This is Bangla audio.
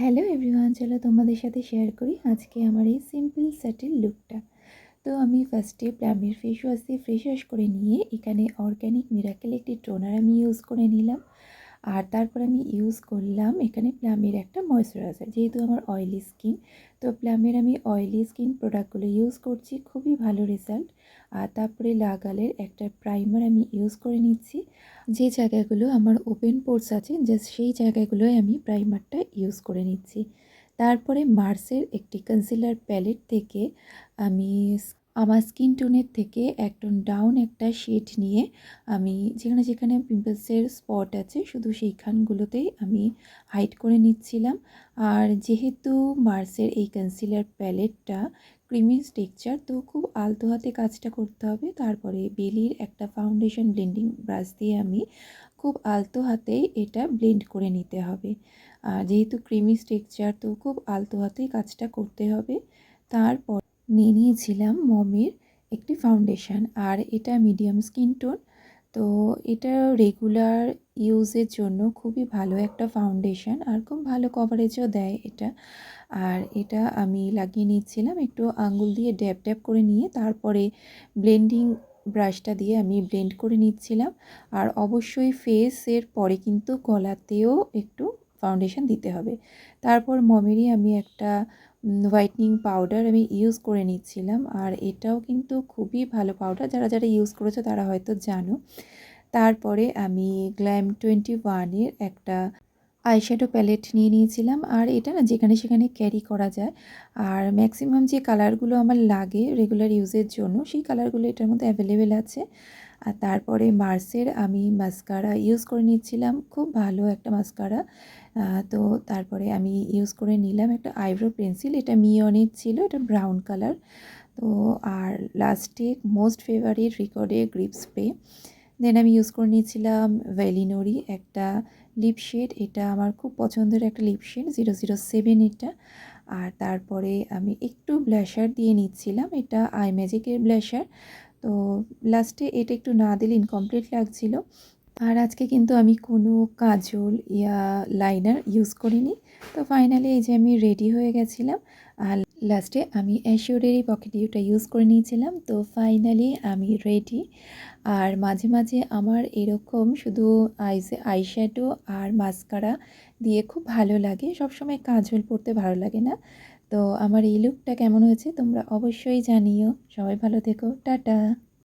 হ্যালো এভরিওয়ান, চলো তোমাদের সাথে শেয়ার করি আজকে আমার এই সিম্পল স্যাটেল লুকটা। তো আমি ফার্স্টে প্লামের ফেস ওয়াশ দিয়ে ফেস ওয়াশ করে নিয়ে এখানে অর্গ্যানিক মিরাকেল একটি টোনার আমি ইউজ করে নিলাম। আর তারপর আমি ইউজ করলাম এখানে প্লামের একটা ময়শ্চারাইজার, যেহেতু আমার অয়েলি স্কিন, তো প্লামের আমি অয়েলি স্কিন প্রোডাক্টগুলো ইউজ করছি, খুবই ভালো রেজাল্ট। আর তারপরে লাগালের একটা প্রাইমার আমি ইউজ করে নিচ্ছি। যে জায়গাগুলো আমার ওপেন পোর্স আছে জাস্ট সেই জায়গাগুলোয় আমি প্রাইমারটা ইউজ করে নিচ্ছি। তারপরে মার্সের একটি কনসিলার প্যালেট থেকে আমি আমার স্কিন টোনের থেকে এক টোন ডাউন একটা শেড নিয়ে আমি যেখানে যেখানে পিম্পলসের স্পট আছে শুধু সেইখানগুলোতেই আমি হাইড করে নিচ্ছিলাম। আর যেহেতু মার্সের এই কনসিলার প্যালেটটা ক্রিমি টেক্সচার, তো খুব আলতো হাতে কাজটা করতে হবে। তারপরে বেলির একটা ফাউন্ডেশন ব্লেন্ডিং ব্রাশ দিয়ে আমি খুব আলতো হাতেই এটা ব্লেন্ড করে নিতে হবে। আর যেহেতু ক্রিমি টেক্সচার, তো খুব আলতো হাতেই কাজটা করতে হবে। তারপর নিয়ে নিয়েছিলাম মমের একটি ফাউন্ডেশন, আর এটা মিডিয়াম স্কিন টোন, তো এটা রেগুলার ইউজের জন্য খুবই ভালো একটা ফাউন্ডেশন আর খুব ভালো কভারেজও দেয় এটা। আর এটা আমি লাগিয়ে নিচ্ছিলাম একটু আঙ্গুল দিয়ে ড্যাব ড্যাব করে নিয়ে, তারপরে ব্লেন্ডিং ব্রাশটা দিয়ে আমি ব্লেন্ড করে নিচ্ছিলাম। আর অবশ্যই ফেসের পরে কিন্তু গলাতেও একটু ফাউন্ডেশন দিতে হবে। তারপর মমেরই আমি একটা হোয়াইটনিং পাউডার আমি ইউজ করে নিচ্ছিলাম, আর এটাও কিন্তু খুবই ভালো পাউডার, যারা যারা ইউজ করেছো তারা হয়তো জানো। তারপরে আমি গ্ল্যাম 21-এর একটা আইশ্যাডো প্যালেট নিয়ে নিয়েছিলাম, আর এটা না যেখানে সেখানে ক্যারি করা যায়। আর ম্যাক্সিমাম যে কালারগুলো আমার লাগে রেগুলার ইউজের জন্য সেই কালারগুলো এটার মধ্যে অ্যাভেলেবেল আছে। আর তারপরে মার্সের আমি মাস্কারা ইউজ করে নিচ্ছিলাম, খুব ভালো একটা মাস্কারা। তো তারপরে আমি ইউজ করে নিলাম একটা আইব্রো পেন্সিল, এটা মিওনের ছিল, এটা ব্রাউন কালার। তো আর লাস্টে মোস্ট ফেভারিট রিকর্ডের গ্রিপ স্প্রে, দেন আমি ইউজ করে নিয়েছিলাম ভ্যালিনোরি একটা লিপ শেড, এটা আমার খুব পছন্দের একটা লিপ শেড 007 এটা। আর তারপরে আমি একটু ব্লাশার দিয়ে নিচ্ছিলাম, এটা আই ম্যাজিকের ব্লাশার। তো লাস্টে এটা একটু না দিলে ইনকমপ্লিট লাগছিল। আর আজকে কিন্তু আমি কোনো কাজল ইয়া লাইনার ইউজ করিনি। তো ফাইনালি এই যে আমি রেডি হয়ে গেছিলাম। আর লাস্টে আমি অ্যাশিওরেরই পকেট ইউটা ইউজ করে নিয়েছিলাম। তো ফাইনালি আমি রেডি। আর মাঝে মাঝে আমার এরকম শুধু আইশ্যাডো আর মাস্কারা দিয়ে খুব ভালো লাগে, সবসময় কাজল পরতে ভালো লাগে না। তো আমার এই লুকটা কেমন হয়েছে তোমরা অবশ্যই জানিও। সবাই ভালো থেকো, টাটা।